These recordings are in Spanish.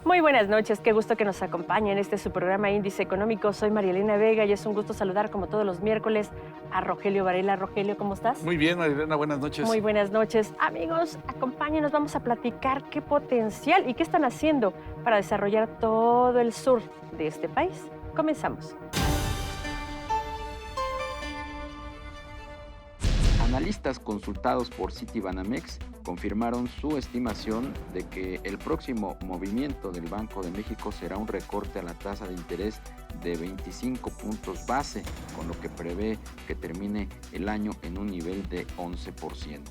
Muy buenas noches, qué gusto que nos acompañen en este su programa Índice Económico. Soy María Elena Vega y es un gusto saludar como todos los miércoles a Rogelio Varela. Rogelio, ¿cómo estás? Muy bien, Marilena, buenas noches. Muy buenas noches. Amigos, acompáñenos, vamos a platicar qué potencial y qué están haciendo para desarrollar todo el sur de este país. Comenzamos. Analistas consultados por Citibanamex confirmaron su estimación de que el próximo movimiento del Banco de México será un recorte a la tasa de interés de 25 puntos base, con lo que prevé que termine el año en un nivel de 11%.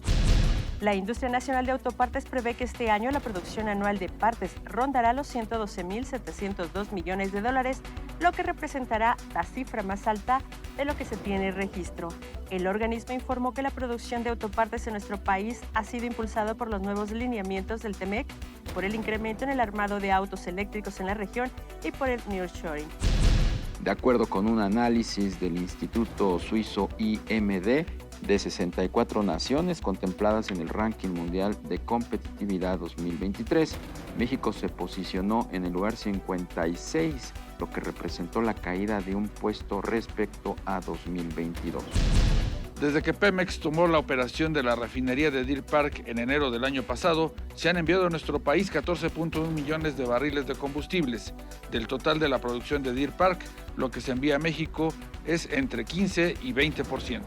La Industria Nacional de Autopartes prevé que este año la producción anual de partes rondará los 112.702 millones de dólares, lo que representará la cifra más alta de lo que se tiene registro. El organismo informó que la producción de autopartes en nuestro país ha sido impulsado por los nuevos lineamientos del TEMEC, por el incremento en el armado de autos eléctricos en la región y por el nearshoring. De acuerdo con un análisis del Instituto Suizo IMD, de 64 naciones contempladas en el ranking mundial de competitividad 2023, México se posicionó en el lugar 56, lo que representó la caída de un puesto respecto a 2022. Desde que Pemex tomó la operación de la refinería de Deer Park en enero del año pasado, se han enviado a nuestro país 14.1 millones de barriles de combustibles. Del total de la producción de Deer Park, lo que se envía a México es entre 15 y 20%.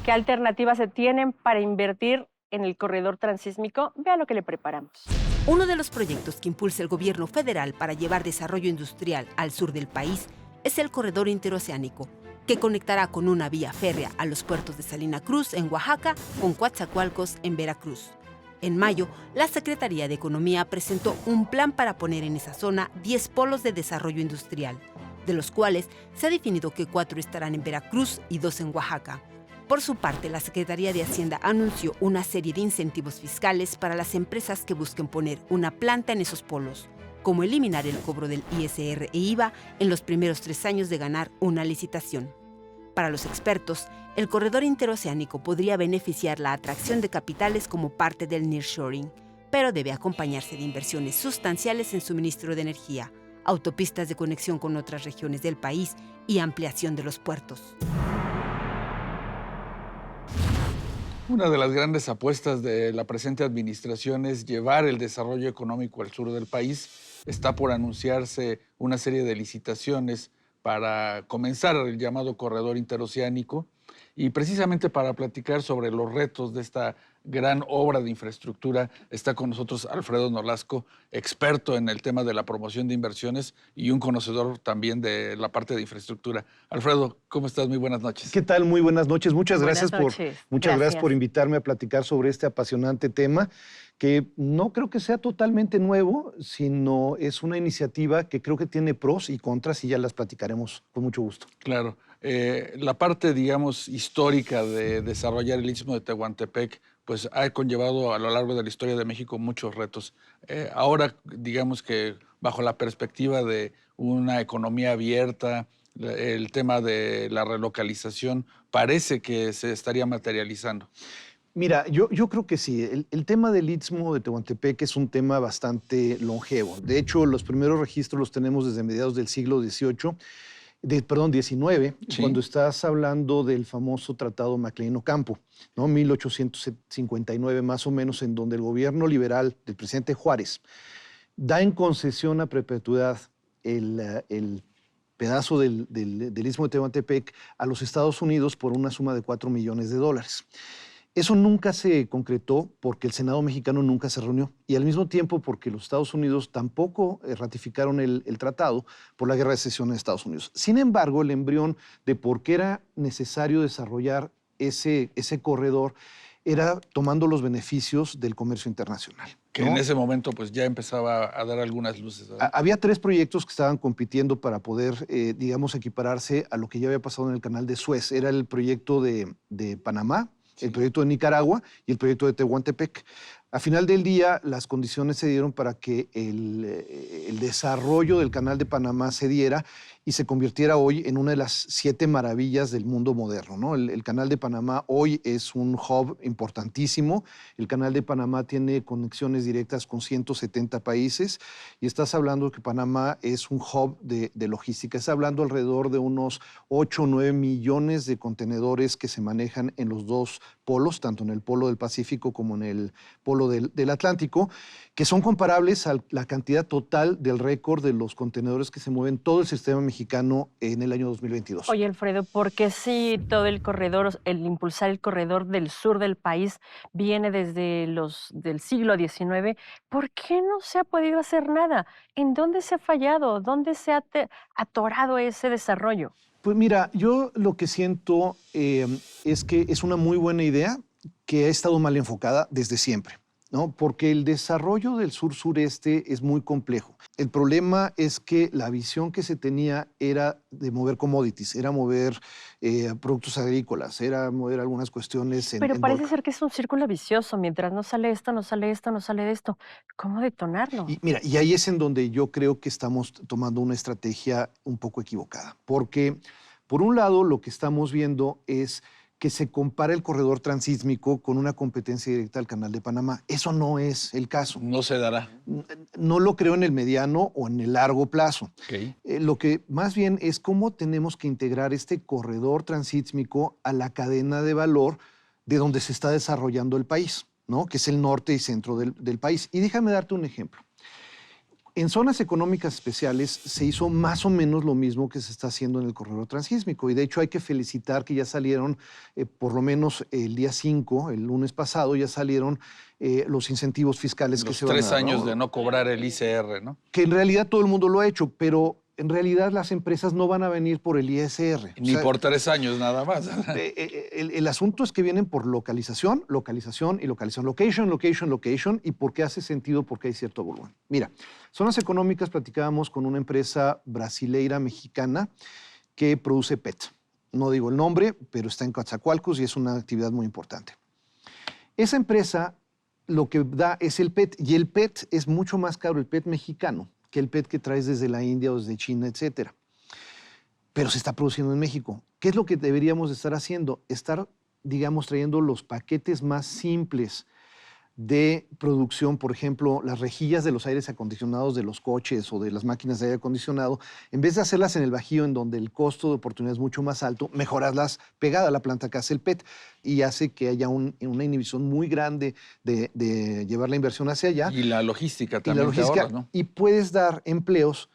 ¿Qué alternativas se tienen para invertir en el corredor transísmico? Vea lo que le preparamos. Uno de los proyectos que impulsa el gobierno federal para llevar desarrollo industrial al sur del país es el corredor interoceánico, que conectará con una vía férrea a los puertos de Salina Cruz en Oaxaca con Coatzacoalcos en Veracruz. En mayo, la Secretaría de Economía presentó un plan para poner en esa zona 10 polos de desarrollo industrial, de los cuales se ha definido que 4 estarán en Veracruz y 2 en Oaxaca. Por su parte, la Secretaría de Hacienda anunció una serie de incentivos fiscales para las empresas que busquen poner una planta en esos polos, como eliminar el cobro del ISR e IVA en los primeros 3 años de ganar una licitación. Para los expertos, el corredor interoceánico podría beneficiar la atracción de capitales como parte del nearshoring, pero debe acompañarse de inversiones sustanciales en suministro de energía, autopistas de conexión con otras regiones del país y ampliación de los puertos. Una de las grandes apuestas de la presente administración es llevar el desarrollo económico al sur del país. Está por anunciarse una serie de licitaciones para comenzar el llamado corredor interoceánico y precisamente para platicar sobre los retos de esta gran obra de infraestructura está con nosotros Alfredo Nolasco, experto en el tema de la promoción de inversiones y un conocedor también de la parte de infraestructura. Alfredo, ¿cómo estás? Muy buenas noches. ¿Qué tal? Muy buenas noches. Muchas gracias Gracias por invitarme a platicar sobre este apasionante tema, que no creo que sea totalmente nuevo, sino es una iniciativa que creo que tiene pros y contras y ya las platicaremos con mucho gusto. Claro. La parte, digamos, histórica de desarrollar el Istmo de Tehuantepec, pues ha conllevado a lo largo de la historia de México muchos retos. Ahora, digamos que bajo la perspectiva de una economía abierta, el tema de la relocalización parece que se estaría materializando. Mira, yo creo que sí. El tema del Istmo de Tehuantepec es un tema bastante longevo. De hecho, los primeros registros los tenemos desde mediados del siglo XIX, XIX, Sí. cuando estás hablando del famoso Tratado Maclean-Ocampo, ¿no? 1859 más o menos, en donde el gobierno liberal del presidente Juárez da en concesión a perpetuidad el pedazo del Istmo de Tehuantepec a los Estados Unidos por una suma de $4 millones. Eso nunca se concretó porque el Senado mexicano nunca se reunió y al mismo tiempo porque los Estados Unidos tampoco ratificaron el tratado por la guerra de secesión de Estados Unidos. Sin embargo, el embrión de por qué era necesario desarrollar ese corredor era tomando los beneficios del comercio internacional. Que ¿no? en ese momento pues ya empezaba a dar algunas luces, ¿verdad? Había 3 proyectos que estaban compitiendo para poder, digamos, equipararse a lo que ya había pasado en el canal de Suez. Era el proyecto de Panamá, el proyecto de Nicaragua y el proyecto de Tehuantepec. A final del día, las condiciones se dieron para que el desarrollo del Canal de Panamá se diera y se convirtiera hoy en una de las 7 maravillas del mundo moderno, ¿no? El Canal de Panamá hoy es un hub importantísimo. El Canal de Panamá tiene conexiones directas con 170 países y estás hablando que Panamá es un hub de logística. Estás hablando alrededor de unos 8 o 9 millones de contenedores que se manejan en los dos polos, tanto en el polo del Pacífico como en el polo del Atlántico, que son comparables a la cantidad total del récord de los contenedores que se mueven todo el sistema mexicano en el año 2022. Oye, Alfredo, ¿por qué si todo el corredor, el impulsar el corredor del sur del país viene desde del siglo XIX, ¿por qué no se ha podido hacer nada? ¿En dónde se ha fallado? ¿Dónde se ha atorado ese desarrollo? Pues mira, yo lo que siento es que es una muy buena idea que ha estado mal enfocada desde siempre, ¿no? Porque el desarrollo del sur-sureste es muy complejo. El problema es que la visión que se tenía era de mover commodities, era mover productos agrícolas, era mover algunas cuestiones Pero parece ser que es un círculo vicioso. Mientras no sale esto, no sale esto, no sale esto. ¿Cómo detonarlo? Y mira, y ahí es en donde yo creo que estamos tomando una estrategia un poco equivocada. Porque, por un lado, lo que estamos viendo es que se compara el corredor transísmico con una competencia directa al Canal de Panamá. Eso no es el caso. No se dará. No lo creo en el mediano o en el largo plazo. Okay. Lo que más bien es cómo tenemos que integrar este corredor transísmico a la cadena de valor de donde se está desarrollando el país, ¿no? Que es el norte y centro del país. Y déjame darte un ejemplo. En zonas económicas especiales se hizo más o menos lo mismo que se está haciendo en el corredor transísmico y de hecho hay que felicitar que ya salieron, por lo menos el día 5, el lunes pasado, ya salieron los incentivos fiscales que se van a dar. Los 3 años de no cobrar el ICR, ¿no? Que en realidad todo el mundo lo ha hecho, pero en realidad las empresas no van a venir por el ISR. Ni por 3 años nada más. El asunto es que vienen por localización, localización y localización. Location, location, location. ¿Y por qué hace sentido? Porque hay cierto volumen. Mira, zonas económicas platicábamos con una empresa brasileira mexicana que produce PET. No digo el nombre, pero está en Coatzacoalcos y es una actividad muy importante. Esa empresa lo que da es el PET y el PET es mucho más caro, el PET mexicano, que el PET que traes desde la India o desde China, etcétera. Pero se está produciendo en México. ¿Qué es lo que deberíamos de estar haciendo? Estar, digamos, trayendo los paquetes más simples de producción, por ejemplo, las rejillas de los aires acondicionados de los coches o de las máquinas de aire acondicionado, en vez de hacerlas en el Bajío, en donde el costo de oportunidad es mucho más alto, mejorarlas pegada a la planta que hace el PET y hace que haya una inhibición muy grande de llevar la inversión hacia allá. Y la logística también te ahorras, ¿no? Y puedes dar empleos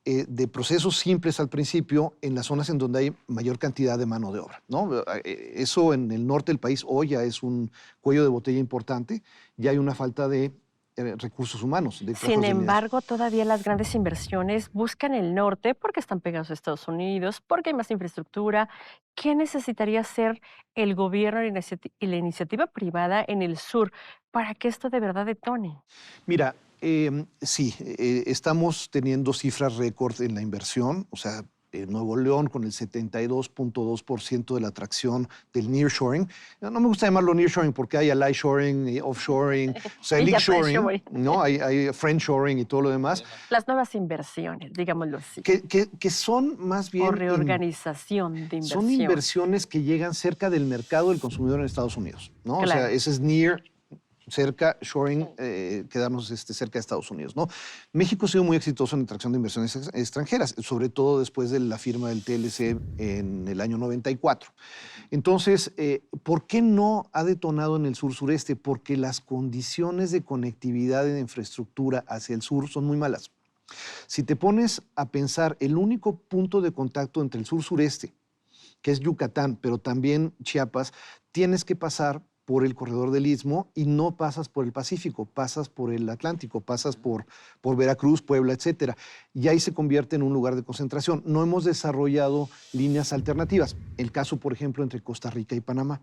de procesos simples al principio en las zonas en donde hay mayor cantidad de mano de obra, ¿no? Eso en el norte del país hoy ya es un cuello de botella importante, ya hay una falta de recursos humanos. Sin embargo, todavía las grandes inversiones buscan el norte porque están pegados a Estados Unidos, porque hay más infraestructura. ¿Qué necesitaría hacer el gobierno y la iniciativa privada en el sur para que esto de verdad detone? Mira, sí, estamos teniendo cifras récord en la inversión, o sea, Nuevo León con el 72.2% de la atracción del nearshoring. No me gusta llamarlo nearshoring porque hay alishoring, offshoring, o sea, el shoring, ¿no? Hay friendshoring y todo lo demás. Las nuevas inversiones, digámoslo así. Que son más bien... O reorganización de inversión. Son inversiones que llegan cerca del mercado del consumidor en Estados Unidos, ¿no? Claro. O sea, ese es near, cerca, shoring, quedarnos cerca de Estados Unidos, ¿no? México ha sido muy exitoso en la atracción de inversiones extranjeras, sobre todo después de la firma del TLC en el año 94. Entonces, ¿por qué no ha detonado en el sur-sureste? Porque las condiciones de conectividad y de infraestructura hacia el sur son muy malas. Si te pones a pensar, el único punto de contacto entre el sur-sureste, que es Yucatán, pero también Chiapas, tienes que pasar por el corredor del Istmo y no pasas por el Pacífico, pasas por el Atlántico, pasas por Veracruz, Puebla, etcétera. Y ahí se convierte en un lugar de concentración. No hemos desarrollado líneas alternativas. El caso, por ejemplo, entre Costa Rica y Panamá.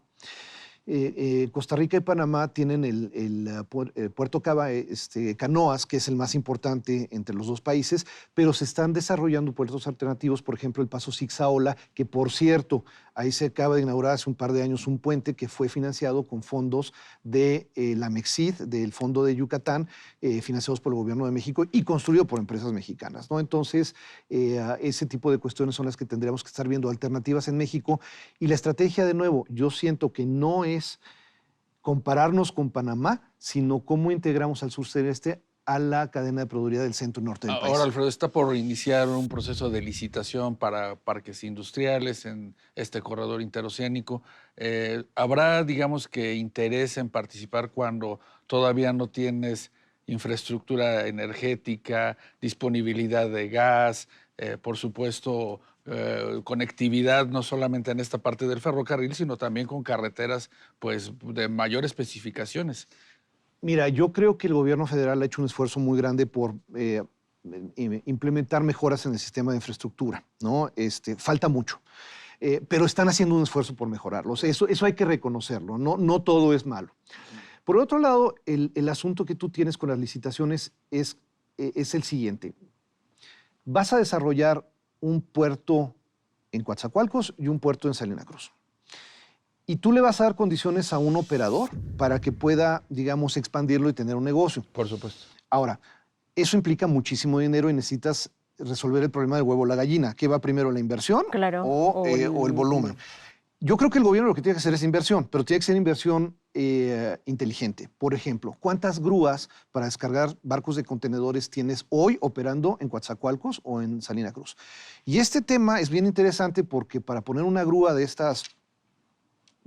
Costa Rica y Panamá tienen el puerto Canoas, que es el más importante entre los dos países, pero se están desarrollando puertos alternativos, por ejemplo, el paso Zigzaola, que por cierto Ahí se acaba de inaugurar hace un par de años un puente que fue financiado con fondos de la MEXID, del Fondo de Yucatán, financiados por el Gobierno de México y construido por empresas mexicanas, ¿no? Entonces, ese tipo de cuestiones son las que tendríamos que estar viendo, alternativas en México. Y la estrategia, de nuevo, yo siento que no es compararnos con Panamá, sino cómo integramos al sur sureste a la cadena de proveeduría del centro y norte del país. Ahora, Alfredo, está por iniciar un proceso de licitación para parques industriales en este corredor interoceánico. ¿Habrá, digamos, que interés en participar cuando todavía no tienes infraestructura energética, disponibilidad de gas, por supuesto, conectividad no solamente en esta parte del ferrocarril, sino también con carreteras pues, de mayores especificaciones? Mira, yo creo que el gobierno federal ha hecho un esfuerzo muy grande por implementar mejoras en el sistema de infraestructura, ¿no? Falta mucho, pero están haciendo un esfuerzo por mejorarlo. Eso hay que reconocerlo, no todo es malo. Por otro lado, el asunto que tú tienes con las licitaciones es el siguiente. Vas a desarrollar un puerto en Coatzacoalcos y un puerto en Salina Cruz. Y tú le vas a dar condiciones a un operador para que pueda, digamos, expandirlo y tener un negocio. Por supuesto. Ahora, eso implica muchísimo dinero y necesitas resolver el problema del huevo o la gallina. ¿Qué va primero, la inversión o el volumen? Yo creo que el gobierno lo que tiene que hacer es inversión, pero tiene que ser inversión inteligente. Por ejemplo, ¿cuántas grúas para descargar barcos de contenedores tienes hoy operando en Coatzacoalcos o en Salina Cruz? Y este tema es bien interesante porque para poner una grúa de estas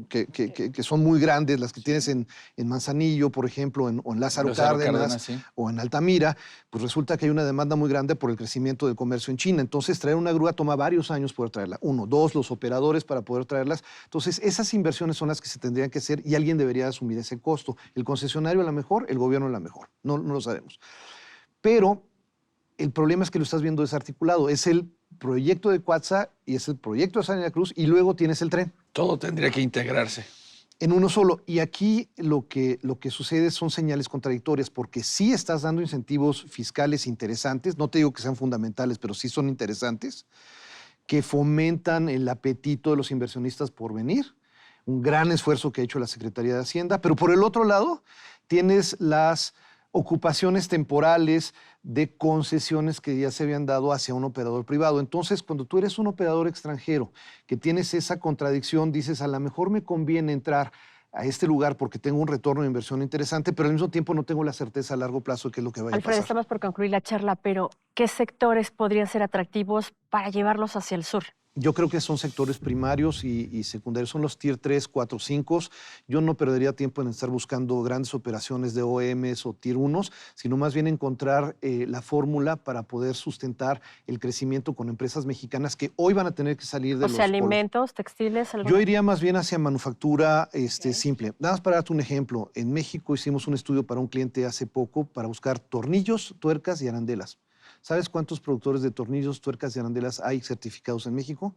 que son muy grandes, las que tienes en Manzanillo, por ejemplo, o en Lázaro Cárdenas, sí, o en Altamira, pues resulta que hay una demanda muy grande por el crecimiento del comercio en China. Entonces, traer una grúa toma varios años poder traerla. 1, 2, los operadores para poder traerlas. Entonces, esas inversiones son las que se tendrían que hacer y alguien debería asumir ese costo. El concesionario a lo mejor, el gobierno a lo mejor. No lo sabemos. Pero el problema es que lo estás viendo desarticulado. Es el proyecto de Coatza y es el proyecto de Salina Cruz y luego tienes el tren. Todo tendría que integrarse en uno solo. Y aquí lo que sucede son señales contradictorias, porque sí estás dando incentivos fiscales interesantes, no te digo que sean fundamentales, pero sí son interesantes, que fomentan el apetito de los inversionistas por venir. Un gran esfuerzo que ha hecho la Secretaría de Hacienda, pero por el otro lado tienes las ocupaciones temporales de concesiones que ya se habían dado hacia un operador privado. Entonces, cuando tú eres un operador extranjero que tienes esa contradicción, dices, a lo mejor me conviene entrar a este lugar porque tengo un retorno de inversión interesante, pero al mismo tiempo no tengo la certeza a largo plazo de qué es lo que vaya a pasar. Alfredo, estamos por concluir la charla, pero ¿qué sectores podrían ser atractivos para llevarlos hacia el sur? Yo creo que son sectores primarios y secundarios, son los Tier 3, 4, 5. Yo no perdería tiempo en estar buscando grandes operaciones de OEMs o Tier 1, sino más bien encontrar la fórmula para poder sustentar el crecimiento con empresas mexicanas que hoy van a tener que salir de los alimentos, textiles. Yo iría más bien hacia manufactura simple. Nada más para darte un ejemplo. En México hicimos un estudio para un cliente hace poco para buscar tornillos, tuercas y arandelas. ¿Sabes cuántos productores de tornillos, tuercas y arandelas hay certificados en México?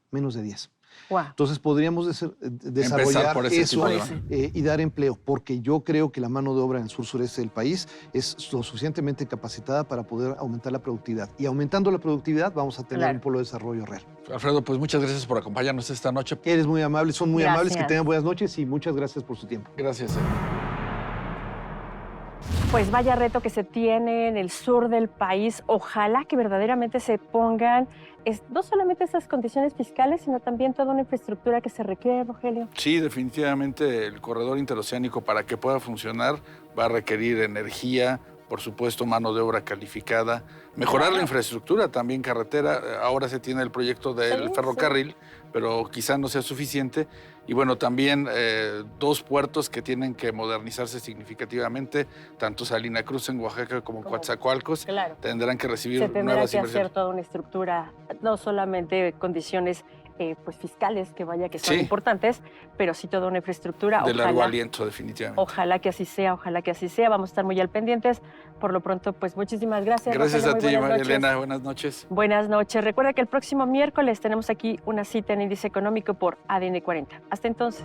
Menos de 10. Wow. Entonces podríamos desarrollar por eso y dar empleo, porque yo creo que la mano de obra en el sur-sureste del país es lo suficientemente capacitada para poder aumentar la productividad. Y aumentando la productividad vamos a tener un polo de desarrollo real. Alfredo, pues muchas gracias por acompañarnos esta noche. Eres muy amable, son muy amables, que tengan buenas noches y muchas gracias por su tiempo. Gracias. Pues vaya reto que se tiene en el sur del país. Ojalá que verdaderamente se pongan no solamente esas condiciones fiscales, sino también toda una infraestructura que se requiere, Rogelio. Sí, definitivamente el corredor interoceánico, para que pueda funcionar, va a requerir energía, por supuesto, mano de obra calificada, mejorar la infraestructura, también carretera. Ahora se tiene el proyecto del ferrocarril, pero quizá no sea suficiente. Y bueno, también 2 puertos que tienen que modernizarse significativamente, tanto Salina Cruz en Oaxaca como Coatzacoalcos, tendrán que recibir nuevas inversiones. Se tendrá que hacer toda una estructura, no solamente condiciones pues fiscales, que son importantes, pero sí toda una infraestructura. De largo aliento, definitivamente. Ojalá que así sea, ojalá que así sea. Vamos a estar muy al pendientes. Por lo pronto, pues muchísimas gracias. Gracias a ti, María Elena. Buenas noches. Buenas noches. Recuerda que el próximo miércoles tenemos aquí una cita en Índice Económico por ADN 40. Hasta entonces.